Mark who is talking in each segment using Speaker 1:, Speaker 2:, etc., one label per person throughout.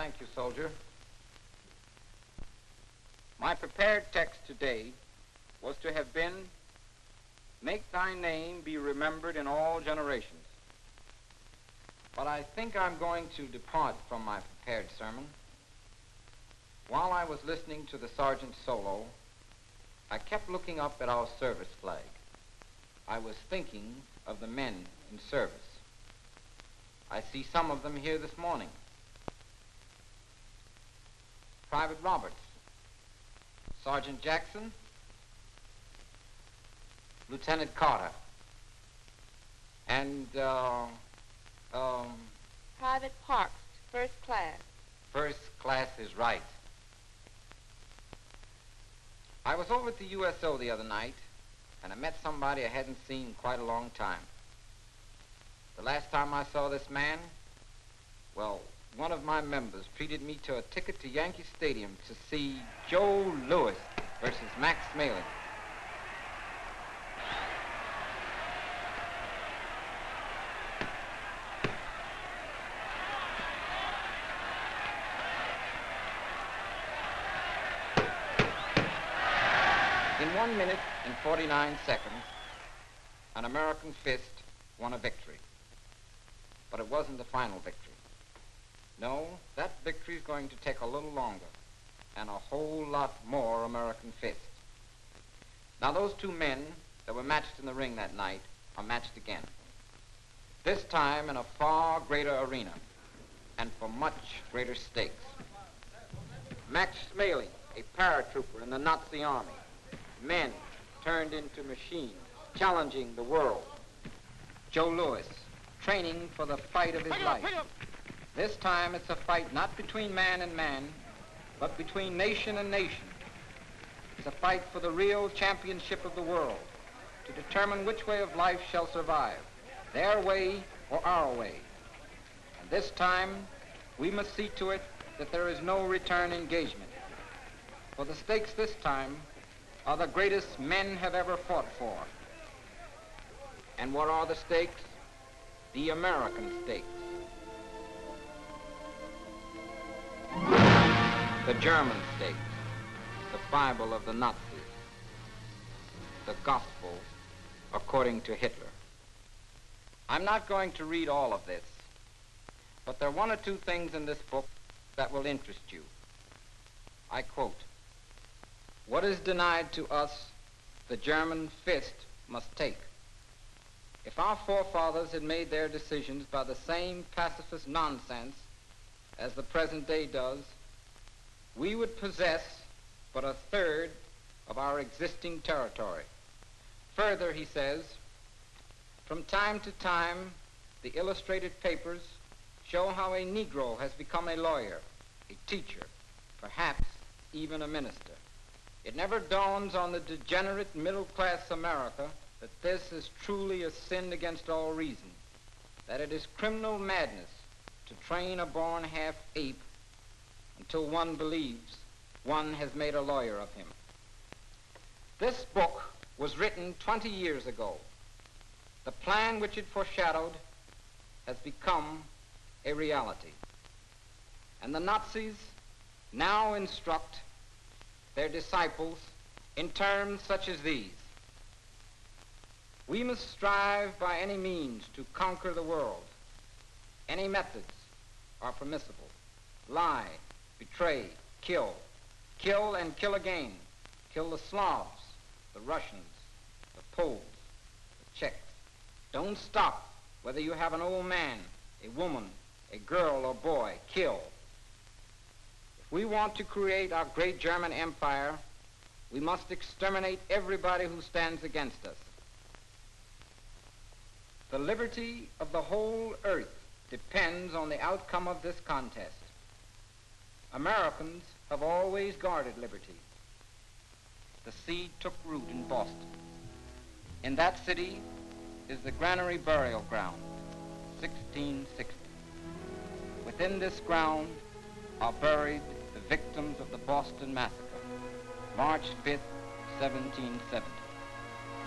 Speaker 1: Thank you, soldier. My prepared text today was to have been, "Make thy name be remembered in all generations." But I think I'm going to depart from my prepared sermon. While I was listening to the sergeant's solo, I kept looking up at our service flag. I was thinking of the men in service. I see some of them here this morning. Private Roberts, Sergeant Jackson, Lieutenant Carter, and
Speaker 2: Private Parks, first class.
Speaker 1: First class is right. I was over at the USO the other night, and I met somebody I hadn't seen in quite a long time. The last time I saw this man, well, one of my members treated me to a ticket to Yankee Stadium to see Joe Louis versus Max Smaley. In 1 minute and 49 seconds, an American fist won a victory. But it wasn't the final victory. No, that victory is going to take a little longer and a whole lot more American fists. Now, those two men that were matched in the ring that night are matched again. This time in a far greater arena and for much greater stakes. Max Smaley, a paratrooper in the Nazi army. Men turned into machines, challenging the world. Joe Louis, training for the fight of his life. This time it's a fight not between man and man, but between nation and nation. It's a fight for the real championship of the world, to determine which way of life shall survive, their way or our way. And this time, we must see to it that there is no return engagement. For the stakes this time are the greatest men have ever fought for. And what are the stakes? The American stakes. The German stakes, the Bible of the Nazis, the gospel according to Hitler. I'm not going to read all of this, but there are one or two things in this book that will interest you. I quote, "What is denied to us, the German fist must take." If our forefathers had made their decisions by the same pacifist nonsense as the present day does, we would possess but a third of our existing territory. Further, he says, from time to time, the illustrated papers show how a Negro has become a lawyer, a teacher, perhaps even a minister. It never dawns on the degenerate middle-class America that this is truly a sin against all reason, that it is criminal madness to train a born half-ape until one believes one has made a lawyer of him. This book was written 20 years ago. The plan which it foreshadowed has become a reality. And the Nazis now instruct their disciples in terms such as these. We must strive by any means to conquer the world. Any methods are permissible. Lie, betray, kill. Kill and kill again. Kill the Slavs, the Russians, the Poles, the Czechs. Don't stop, whether you have an old man, a woman, a girl or boy. Kill. If we want to create our great German empire, we must exterminate everybody who stands against us. The liberty of the whole earth depends on the outcome of this contest. Americans have always guarded liberty. The seed took root in Boston. In that city is the Granary Burial Ground, 1660. Within this ground are buried the victims of the Boston Massacre, March 5th, 1770.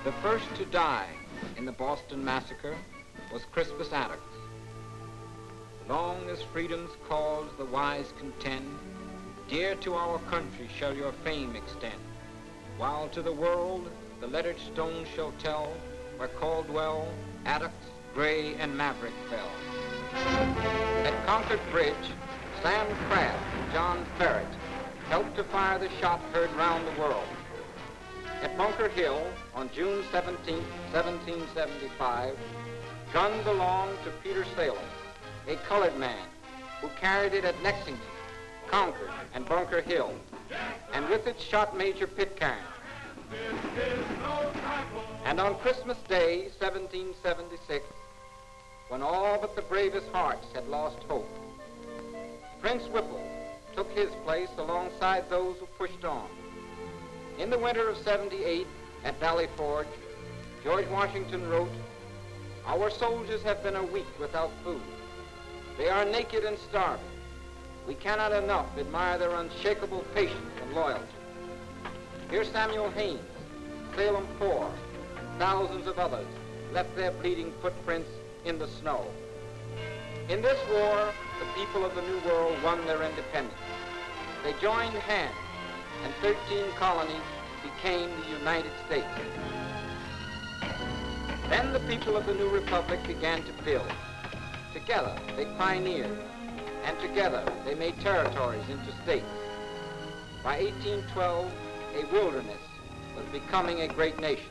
Speaker 1: The first to die in the Boston Massacre was Crispus Attucks. Long as freedom's cause the wise contend, dear to our country shall your fame extend. While to the world the lettered stone shall tell where Caldwell, Attucks, Gray, and Maverick fell. At Concord Bridge, Sam Craft and John Ferret helped to fire the shot heard round the world. At Bunker Hill, on June 17, 1775, gun belonged to Peter Salem, a colored man who carried it at Lexington, Concord, and Bunker Hill, and with it shot Major Pitcairn. And on Christmas Day, 1776, when all but the bravest hearts had lost hope, Prince Whipple took his place alongside those who pushed on. In the winter of '78 at Valley Forge, George Washington wrote, "Our soldiers have been a week without food. They are naked and starving. We cannot enough admire their unshakable patience and loyalty." Here Samuel Haynes, Salem Poor, and thousands of others left their bleeding footprints in the snow. In this war, the people of the New World won their independence. They joined hands, and 13 colonies became the United States. Then the people of the new republic began to build. Together, they pioneered, and together they made territories into states. By 1812, a wilderness was becoming a great nation.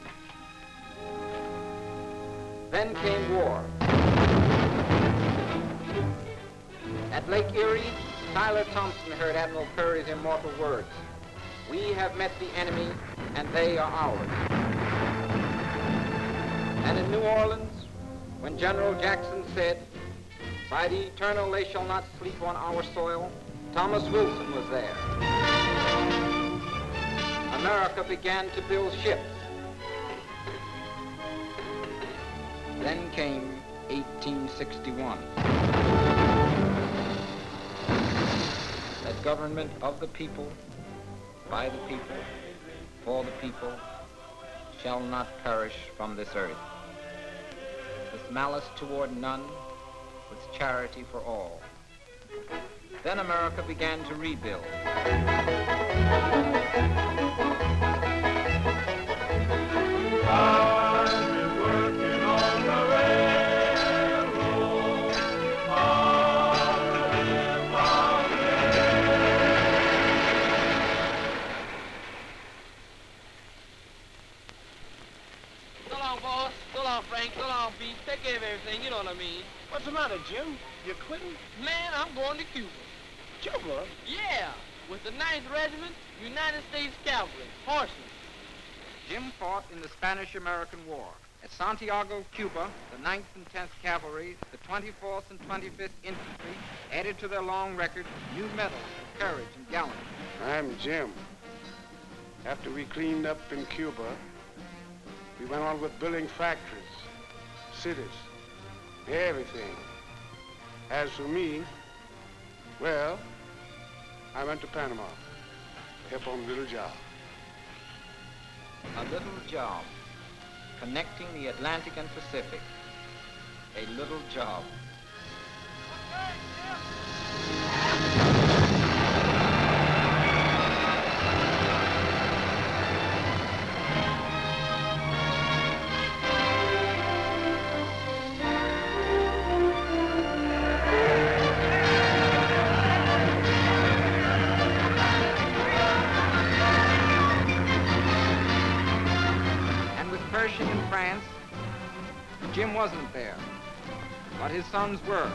Speaker 1: Then came war. At Lake Erie, Tyler Thompson heard Admiral Curry's immortal words, "We have met the enemy, and they are ours." And in New Orleans, when General Jackson said, "By the eternal they shall not sleep on our soil," Thomas Wilson was there. America began to build ships. Then came 1861. That government of the people, by the people, for the people, shall not perish from this earth. With malice toward none, with charity for all. Then America began to rebuild.
Speaker 3: I've been working on the railroad, all the way from
Speaker 4: So long, boss. So long, Frank. So long, Pete. Take care of everything, you know what I mean.
Speaker 5: What's the matter, Jim? You quitting?
Speaker 4: Man, I'm going to Cuba.
Speaker 5: Cuba?
Speaker 4: Yeah, with the 9th Regiment, United States Cavalry, horsemen.
Speaker 1: Jim fought in the Spanish-American War. At Santiago, Cuba, the 9th and 10th Cavalry, the 24th and 25th Infantry added to their long record new medals for courage and gallantry.
Speaker 6: I'm Jim. After we cleaned up in Cuba, we went on with building factories, cities, everything. As for me, well, I went to Panama, help on a little job.
Speaker 1: A little job, connecting the Atlantic and Pacific. A little job. In France, Jim wasn't there, but his sons were.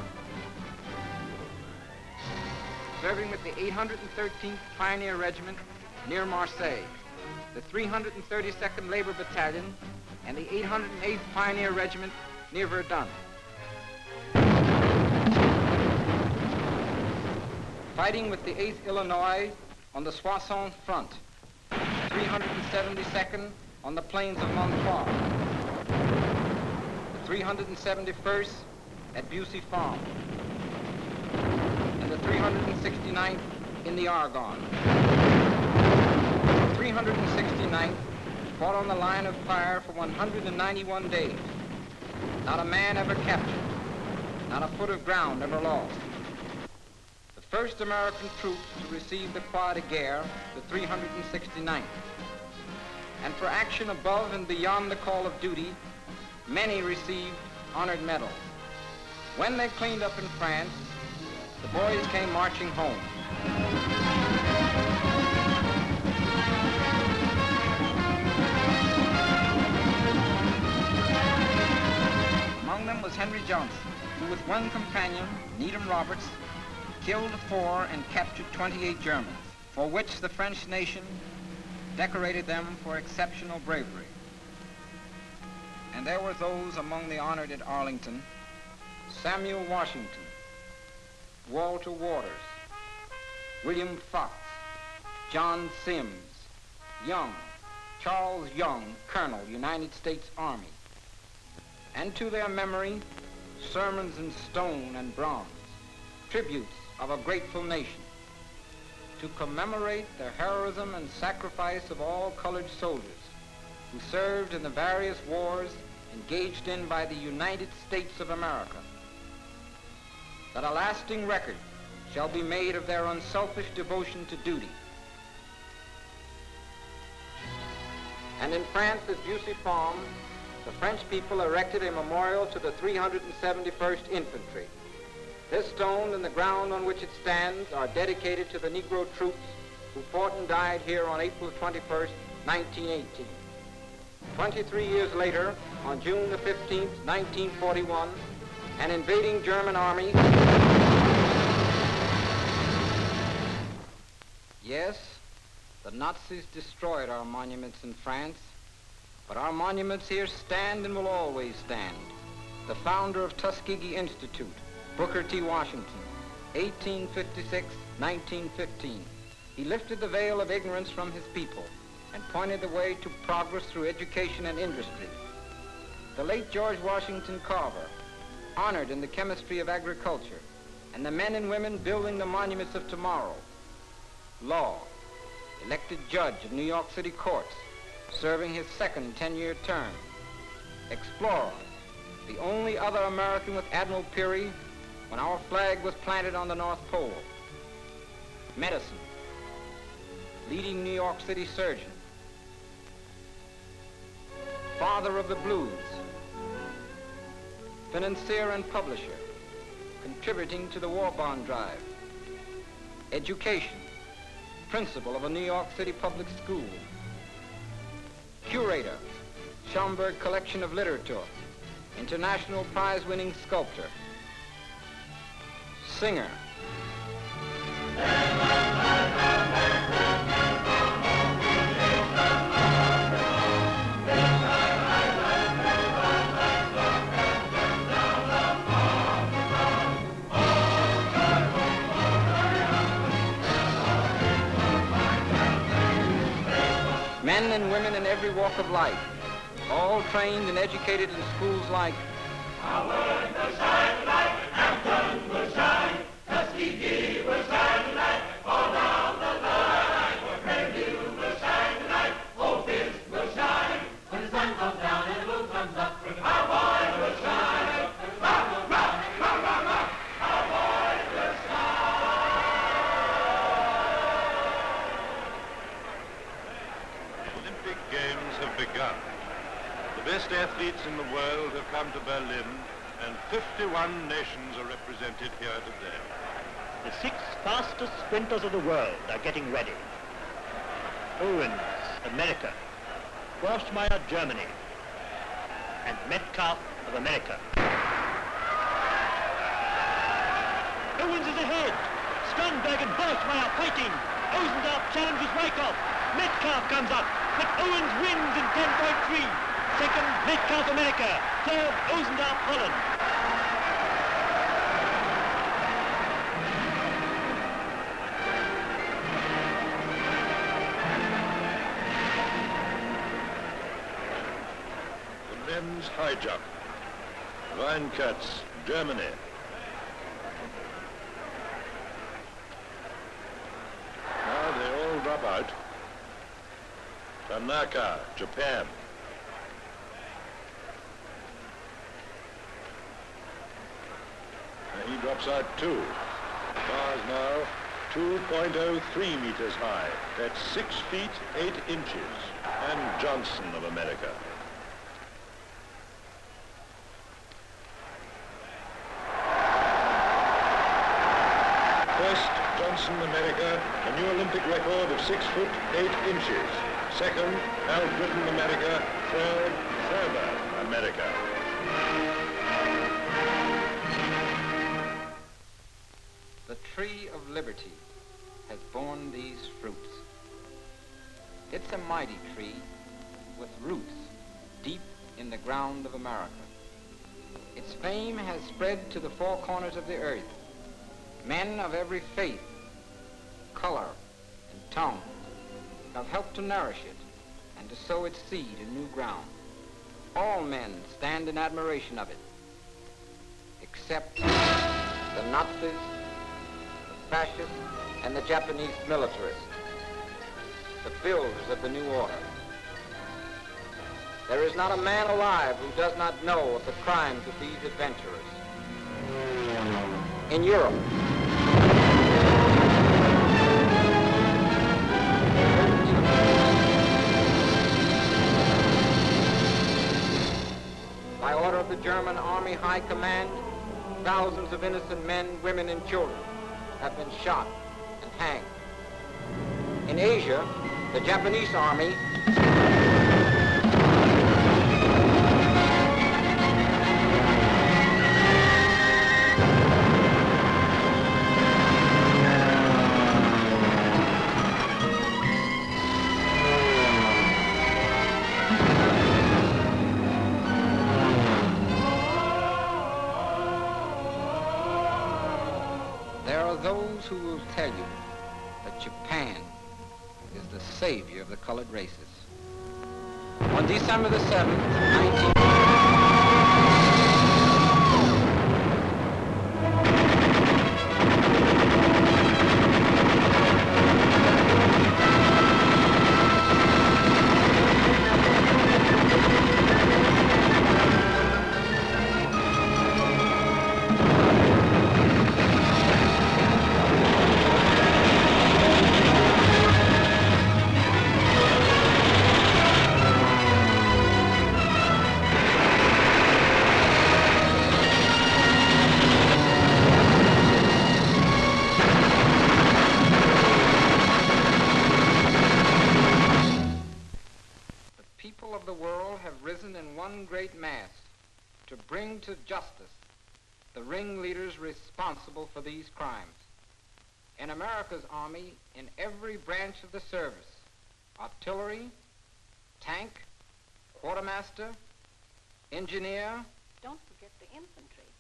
Speaker 1: Serving with the 813th Pioneer Regiment near Marseille, the 332nd Labor Battalion, and the 808th Pioneer Regiment near Verdun. Fighting with the 8th Illinois on the Soissons front, 372nd on the plains of Montois, the 371st at Busey Farm, and the 369th in the Argonne. The 369th fought on the line of fire for 191 days. Not a man ever captured. not a foot of ground ever lost. The first American troops to receive the Croix de Guerre, the 369th. And for action above and beyond the call of duty, many received honored medals. When they cleaned up in France, the boys came marching home. Among them was Henry Johnson, who with one companion, Needham Roberts, killed 4 and captured 28 Germans, for which the French nation decorated them for exceptional bravery. And there were those among the honored at Arlington: Samuel Washington, Walter Waters, William Fox, John Sims, Young, Charles Young, Colonel, United States Army. And to their memory, sermons in stone and bronze, tributes of a grateful nation, to commemorate the heroism and sacrifice of all colored soldiers who served in the various wars engaged in by the United States of America, that a lasting record shall be made of their unselfish devotion to duty. And in France, at Bussy-Farm, the French people erected a memorial to the 371st Infantry. This stone and the ground on which it stands are dedicated to the Negro troops who fought and died here on April 21st, 1918. 23 years later, on June the 15th, 1941, an invading German army... Yes, the Nazis destroyed our monuments in France, but our monuments here stand and will always stand. The founder of Tuskegee Institute, Booker T. Washington, 1856-1915. He lifted the veil of ignorance from his people and pointed the way to progress through education and industry. The late George Washington Carver, honored in the chemistry of agriculture, and the men and women building the monuments of tomorrow. Law, elected judge of New York City courts, serving his second 10-year term. Explorer, the only other American with Admiral Peary when our flag was planted on the North Pole. Medicine, leading New York City surgeon. Father of the blues, financier and publisher, contributing to the war bond drive. Education, principal of a New York City public school. Curator, Schomburg Collection of Literature, international prize-winning sculptor. Singer. Men and women in every walk of life, all trained and educated in schools like
Speaker 3: Howard will shine tonight, Hampton will shine, Tuskegee will shine tonight, all down the line. Fairview will shine tonight, Old Fisk will shine. When the sun comes down and the moon comes up, our boys will shine. Rock, rock, rock, rock, rock, our boys will shine.
Speaker 7: Olympic Games have begun. The best athletes in the world have come to Berlin, and 51 nations are represented here today.
Speaker 8: The 6 fastest sprinters of the world are getting ready. Owens, America. Grossmeyer, Germany. And Metcalf of America. Owens is ahead. Strandberg and Grossmeyer fighting. Osendorf challenges Wyckoff. Metcalf comes up, but Owens wins in 10.3. Second, Metcalf, America. Third, Osendorf, Holland.
Speaker 7: The men's high jump. Weinkatz, Germany. Now they all drop out. Tanaka, Japan. outside 2. The bar is now 2.03 meters high. That's 6 feet 8 inches. And Johnson of America. First, Johnson, America, a new Olympic record of 6 foot 8 inches. Second, Al Britain, America. Third, Thurber, America.
Speaker 1: The tree of liberty has borne these fruits. It's a mighty tree with roots deep in the ground of America. Its fame has spread to the four corners of the earth. Men of every faith, color, and tongue have helped to nourish it and to sow its seed in new ground. All men stand in admiration of it, except the Nazis, the fascists, and the Japanese militarists, the builders of the new order. There is not a man alive who does not know of the crimes of these adventurers. In Europe, by order of the German Army High Command, thousands of innocent men, women, and children have been shot and hanged. In Asia, the Japanese Army those who will tell you that Japan is the savior of the colored races. On December the 7th, to bring to justice the ringleaders responsible for these crimes. In America's Army, in every branch of the service, artillery, tank, quartermaster, engineer.
Speaker 9: Don't forget the infantry.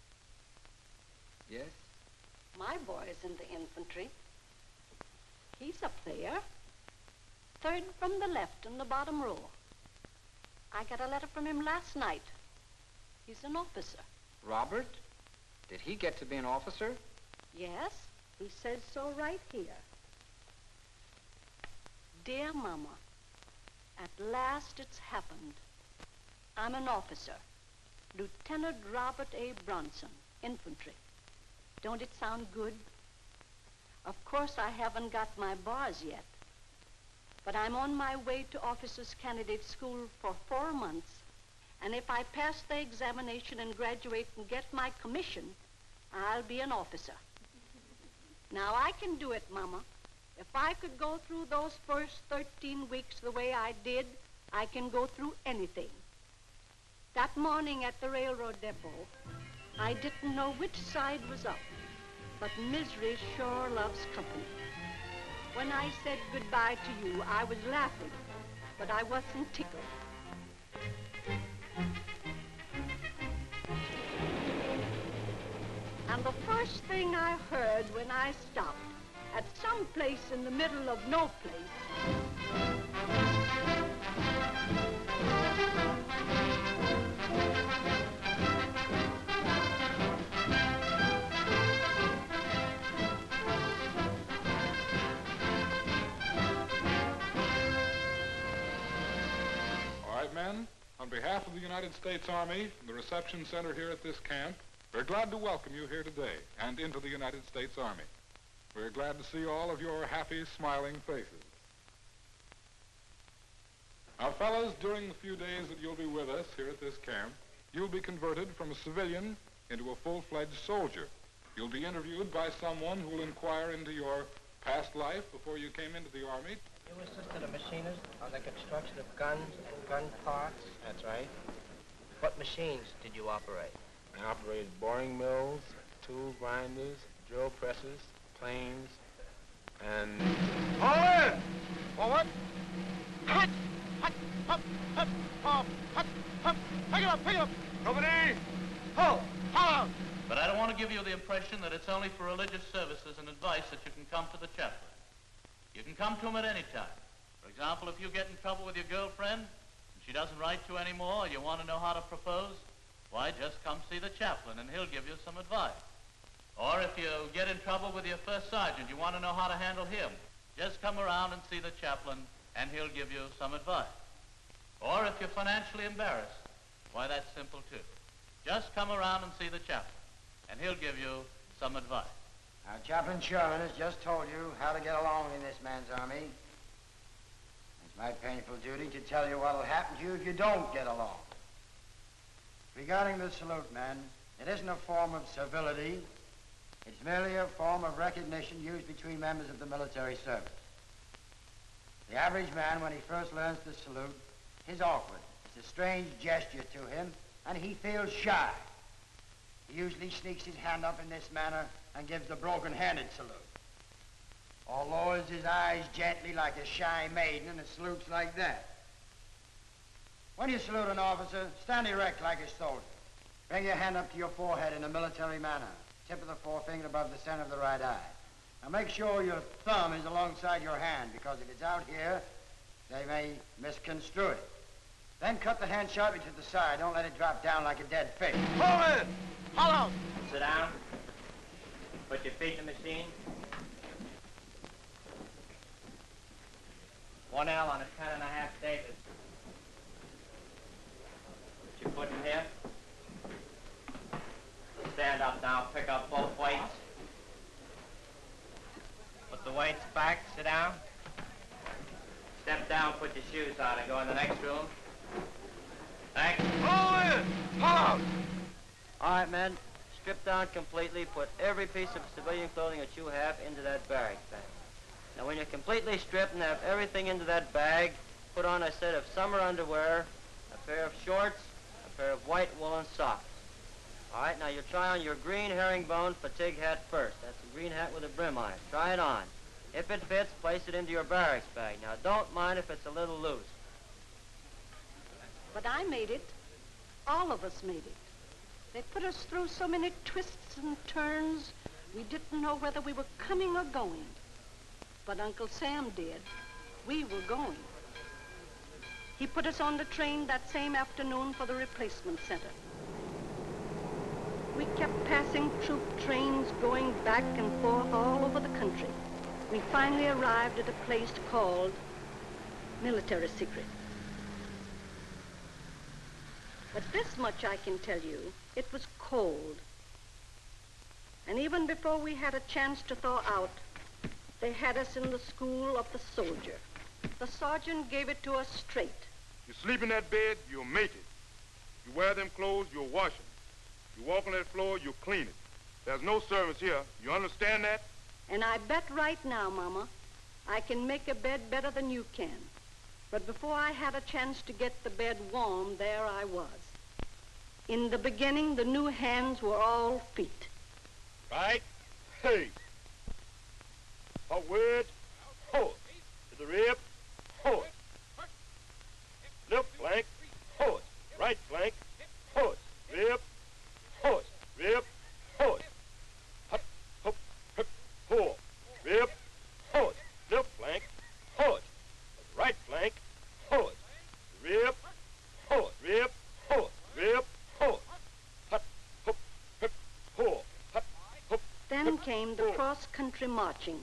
Speaker 1: Yes?
Speaker 9: My boy's in the infantry. He's up there, third from the left in the bottom row. I got a letter from him last night. He's an officer.
Speaker 1: Robert? Did he get to be an officer?
Speaker 9: Yes, he says so right here. Dear Mama, at last it's happened. I'm an officer, Lieutenant Robert A. Bronson, infantry. Don't it sound good? Of course, I haven't got my bars yet, but I'm on my way to officers' candidate school for 4 months. And if I pass the examination and graduate and get my commission, I'll be an officer. Now, I can do it, Mama. If I could go through those first 13 weeks the way I did, I can go through anything. That morning at the railroad depot, I didn't know which side was up, but misery sure loves company. When I said goodbye to you, I was laughing, but I wasn't tickled. And the first thing I heard when I stopped at some place in the middle of no place,
Speaker 10: All right, men, on behalf of the United States Army, the reception center here at this camp, We're glad to welcome you here today and into the United States Army. We're glad to see all of your happy, smiling faces. Now, fellas, during the few days that you'll be with us here at this camp, you'll be converted from a civilian into a full-fledged soldier. You'll be interviewed by someone who will inquire into your past life before you came into the Army.
Speaker 5: You assisted a machinist on the construction of guns and gun parts? That's right. What machines did you operate?
Speaker 11: I operated boring mills, tool grinders, drill presses, planes, and...
Speaker 3: Forward! Forward! Hut! Hut! Hut! Hut! Hut! Hut! Hut! Pick it up! Pick it up! Company! Halt! Halt!
Speaker 12: But I don't want to give you the impression that it's only for religious services and advice that you can come to the chaplain. You can come to him at any time. For example, if you get in trouble with your girlfriend and she doesn't write you anymore, or you want to know how to propose, why, just come see the chaplain and he'll give you some advice. Or if you get in trouble with your first sergeant, you want to know how to handle him, just come around and see the chaplain and he'll give you some advice. Or if you're financially embarrassed, why, that's simple too. Just come around and see the chaplain and he'll give you some advice.
Speaker 13: Now, Chaplain Sherman has just told you how to get along in this man's army. It's my painful duty to tell you what'll happen to you if you don't get along. Regarding the salute, man, it isn't a form of civility. It's merely a form of recognition used between members of the military service. The average man, when he first learns to salute, is awkward. It's a strange gesture to him, and he feels shy. He usually sneaks his hand up in this manner and gives the broken-handed salute, or lowers his eyes gently like a shy maiden and salutes like that. When you salute an officer, stand erect like a soldier. Bring your hand up to your forehead in a military manner, tip of the forefinger above the center of the right eye. Now make sure your thumb is alongside your hand, because if it's out here, they may misconstrue it. Then cut the hand sharply to the side. Don't let it drop down like a dead fish.
Speaker 3: Hold it! Hold on!
Speaker 5: Sit down. Put your feet in the machine. 1L on a 10.5 Davis. Put your foot in here. Stand up now. Pick up both weights. Put the weights back. Sit down. Step down. Put your shoes on and go in the next room. Thanks.
Speaker 3: Hold it! Hold on!
Speaker 14: All right, men. Strip down completely. Put every piece of civilian clothing that you have into that barrack bag. Now, when you're completely stripped and have everything into that bag, put on a set of summer underwear, a pair of shorts, a pair of white woolen socks. All right, now you try on your green herringbone fatigue hat first. That's a green hat with a brim on it. Try it on. If it fits, place it into your barracks bag. Now, don't mind if it's a little loose.
Speaker 9: But I made it. All of us made it. They put us through so many twists and turns, we didn't know whether we were coming or going. But Uncle Sam did. We were going. He put us on the train that same afternoon for the replacement center. We kept passing troop trains going back and forth all over the country. We finally arrived at a place called Military Secret. But this much I can tell you, it was cold. And even before we had a chance to thaw out, they had us in the school of the soldier. The sergeant gave it to us straight.
Speaker 6: You sleep in that bed, you'll make it. You wear them clothes, you'll wash them. You walk on that floor, you'll clean it. There's no servants here. You understand that?
Speaker 9: And I bet right now, Mama, I can make a bed better than you can. But before I had a chance to get the bed warm, there I was. In the beginning, the new hands were all feet.
Speaker 11: Right. Hey. Forward. Hold. To the rib. Hold. Left flank. Hold. Right flank. Hold. Rib. Hold. Rib. Hold. Hop. Hop. Hop. Hold. Rib. Hold. Left flank. Hold. Right flank. Hold. Rib. Hold. Rib. Hold. Rib. Hold. Hop. Hop. Hop. Hold. Hop. Hop.
Speaker 9: Then came the cross-country marching.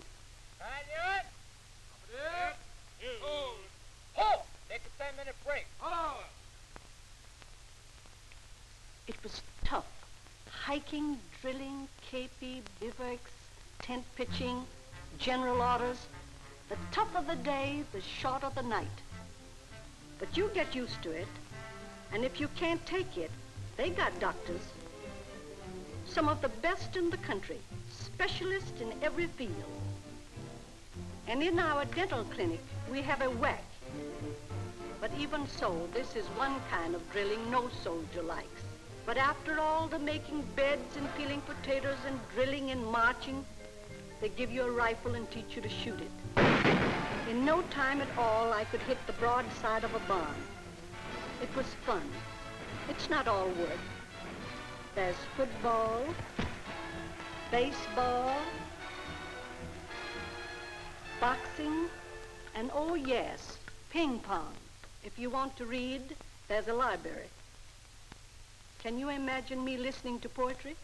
Speaker 3: Hold! Take a 10-minute break. Hold on!
Speaker 9: It was tough, hiking, drilling, KP, bivouacs, tent pitching, general orders. The tougher the day, the shorter the night. But you get used to it, and if you can't take it, they got doctors. Some of the best in the country, specialists in every field. And in our dental clinic, we have a whack. But even so, this is one kind of drilling no soldier likes. But after all the making beds and peeling potatoes and drilling and marching, they give you a rifle and teach you to shoot it. In no time at all, I could hit the broadside of a barn. It was fun. It's not all work. There's football, baseball, boxing, and oh yes, ping pong. If you want to read, there's a library. Can you imagine me listening to poetry?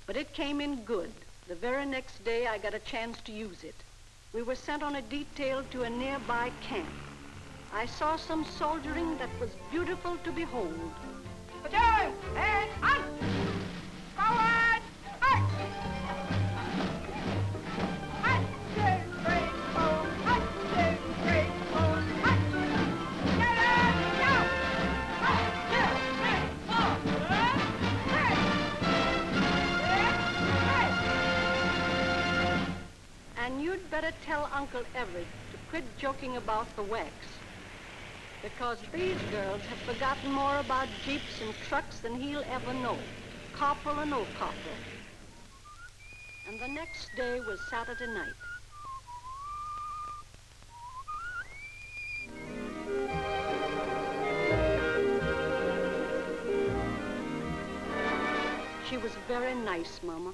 Speaker 9: But it came in good. The very next day, I got a chance to use it. We were sent on a detail to a nearby camp. I saw some soldiering that was beautiful to behold.
Speaker 3: Platoon, and up! Forward, march! Hot, two, three, four, hot, two, three, four, hot! Get up, go! Hot, two, three, four,
Speaker 9: And you'd better tell Uncle Everett to quit joking about the wax. Because these girls have forgotten more about jeeps and trucks than he'll ever know, corporal or no corporal. And the next day was Saturday night. She was very nice, Mama.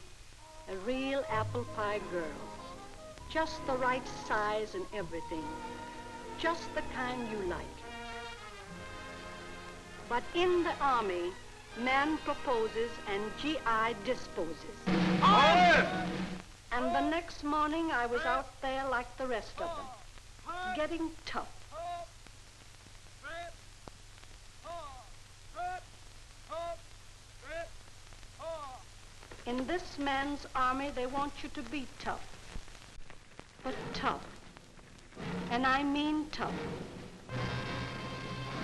Speaker 9: A real apple pie girl. Just the right size and everything. Just the kind you like. But in the Army, man proposes and GI disposes. And the next morning, I was out there like the rest of them, getting tough. In this man's army, they want you to be tough. But tough. And I mean tough.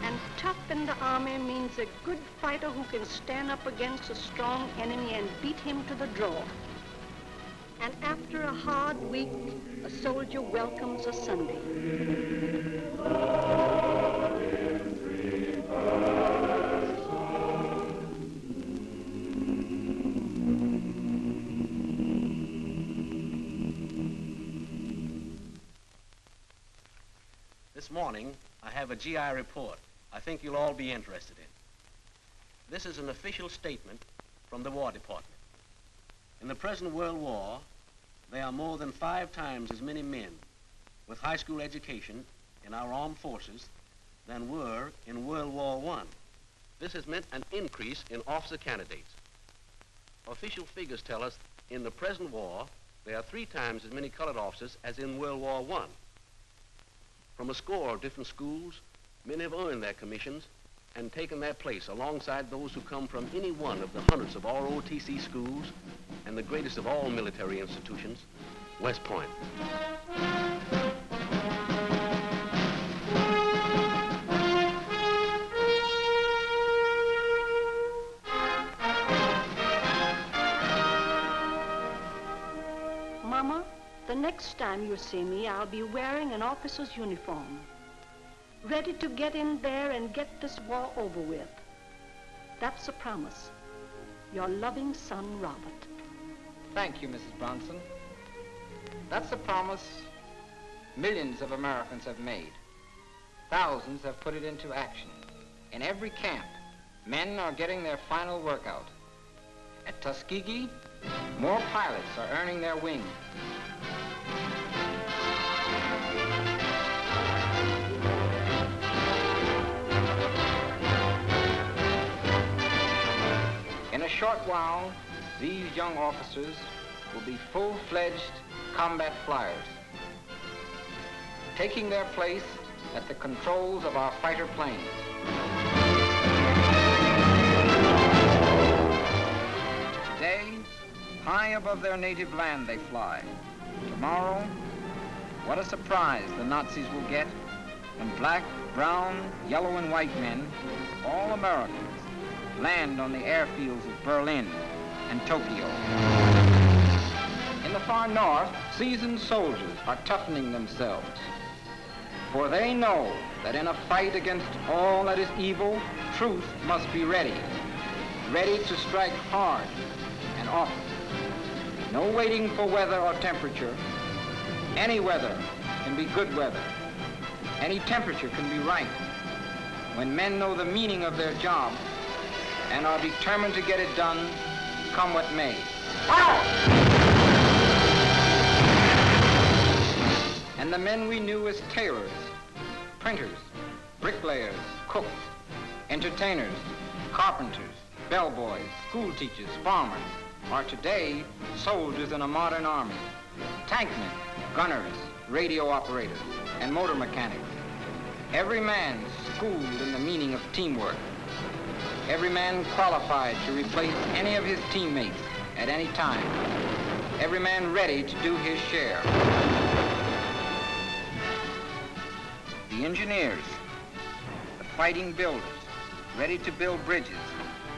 Speaker 9: And tough in the army means a good fighter who can stand up against a strong enemy and beat him to the draw. And after a hard week, a soldier welcomes a Sunday.
Speaker 15: This morning, I have a GI report I think you'll all be interested in. This is an official statement from the War Department. In the present World War, there are more than 5 times as many men with high school education in our armed forces than were in World War I. This has meant an increase in officer candidates. Official figures tell us in the present war, there are 3 times as many colored officers as in World War I. From a score of different schools, men have earned their commissions and taken their place alongside those who come from any one of the hundreds of ROTC schools and the greatest of all military institutions, West Point.
Speaker 9: Mama, the next time you see me, I'll be wearing an officer's uniform. Ready to get in there and get this war over with. That's a promise. Your loving son, Robert.
Speaker 1: Thank you, Mrs. Bronson. That's a promise millions of Americans have made. Thousands have put it into action. In every camp, men are getting their final workout. At Tuskegee, more pilots are earning their wings. In a short while, these young officers will be full-fledged combat flyers, taking their place at the controls of our fighter planes. above their native land they fly. Tomorrow, what a surprise the Nazis will get when black, brown, yellow, and white men, all Americans, land on the airfields of Berlin and Tokyo. In the far north, seasoned soldiers are toughening themselves, for they know that in a fight against all that is evil, truth must be ready to strike hard and often. No waiting for weather or temperature. Any weather can be good weather. Any temperature can be right. When men know the meaning of their job and are determined to get it done, come what may. And the men we knew as tailors, printers, bricklayers, cooks, entertainers, carpenters, bellboys, school teachers, farmers, are today soldiers in a modern army. Tankmen, gunners, radio operators, and motor mechanics. Every man schooled in the meaning of teamwork. Every man qualified to replace any of his teammates at any time. Every man ready to do his share. The engineers, the fighting builders, ready to build bridges,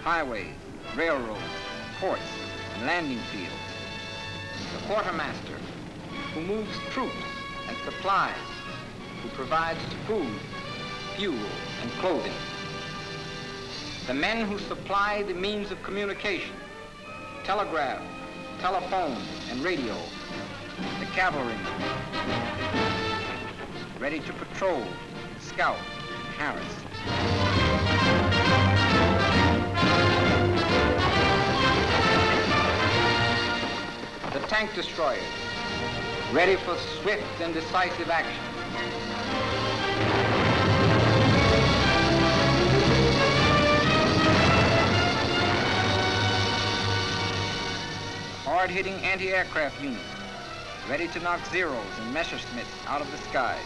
Speaker 1: highways, railroads, ports, and landing fields. The quartermaster, who moves troops and supplies, who provides food, fuel, and clothing. The men who supply the means of communication, telegraph, telephone, and radio. The cavalrymen, ready to patrol, scout, and harass. The tank destroyers, ready for swift and decisive action. Hard-hitting anti-aircraft units, ready to knock Zeros and Messerschmitts out of the skies.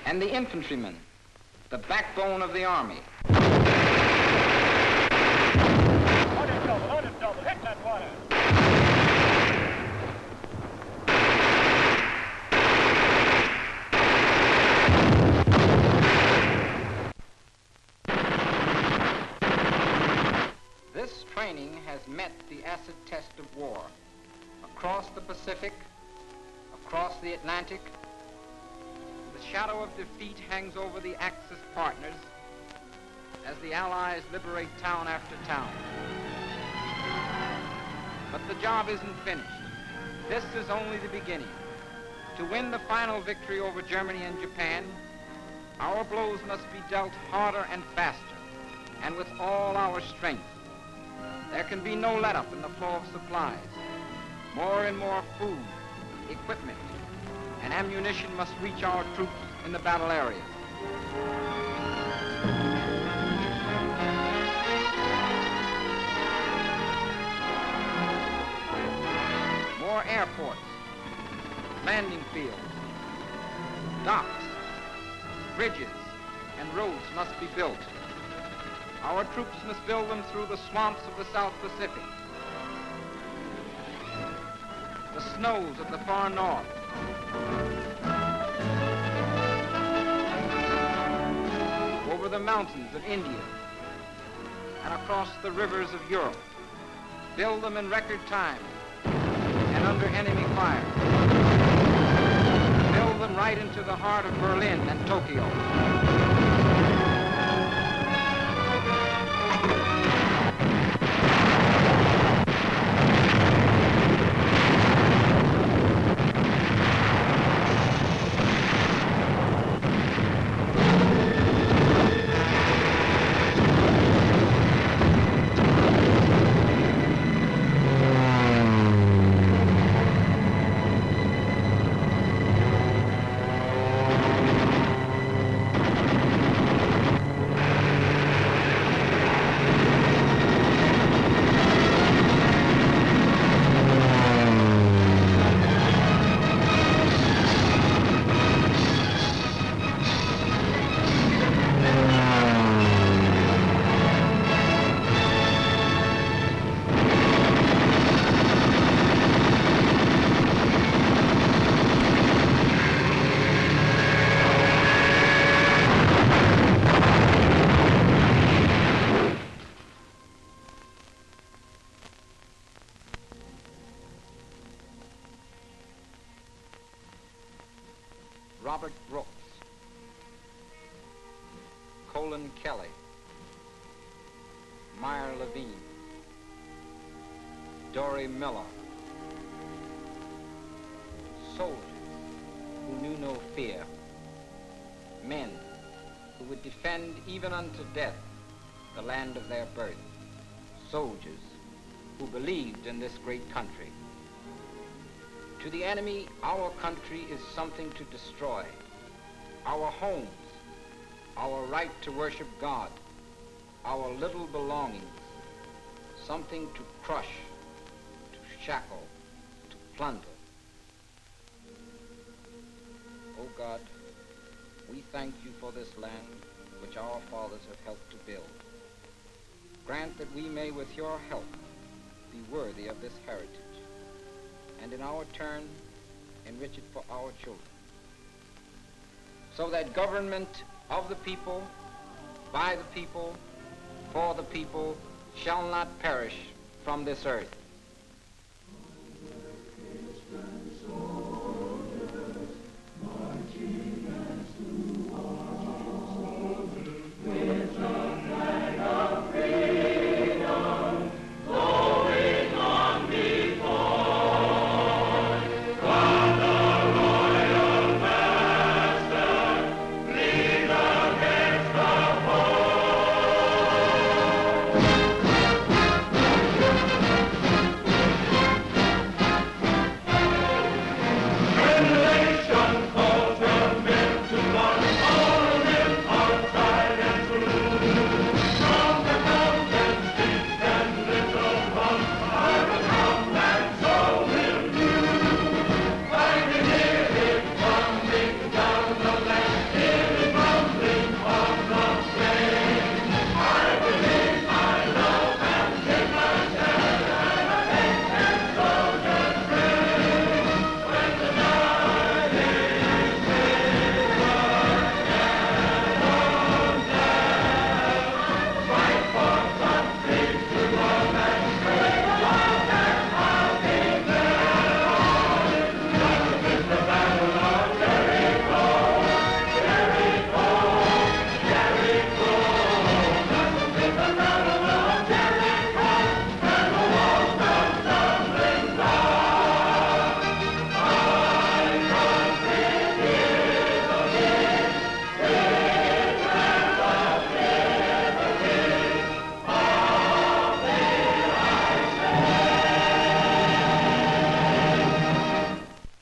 Speaker 1: And the infantrymen, the backbone of the army.
Speaker 8: Order double, hit that water.
Speaker 1: This training has met the acid test of war. Across the Pacific, across the Atlantic, the shadow of defeat hangs over the Axis partners as the Allies liberate town after town. But the job isn't finished. This is only the beginning. To win the final victory over Germany and Japan, our blows must be dealt harder and faster, and with all our strength. There can be no let-up in the flow of supplies. More and more food, equipment, and ammunition must reach our troops in the battle areas. More airports, landing fields, docks, bridges, and roads must be built. Our troops must build them through the swamps of the South Pacific, the snows of the far north, over the mountains of India, and across the rivers of Europe. Build them in record time and under enemy fire. Build them right into the heart of Berlin and Tokyo. Robert Brooks, Colin Kelly, Meyer Levine, Dory Miller, soldiers who knew no fear, men who would defend even unto death the land of their birth, soldiers who believed in this great country. To the enemy, our country is something to destroy. Our homes, our right to worship God, our little belongings, something to crush, to shackle, to plunder. Oh God, we thank you for this land which our fathers have helped to build. Grant that we may, with your help, be worthy of this heritage, and in our turn, enrich it for our children, so that government of the people, by the people, for the people, shall not perish from this earth.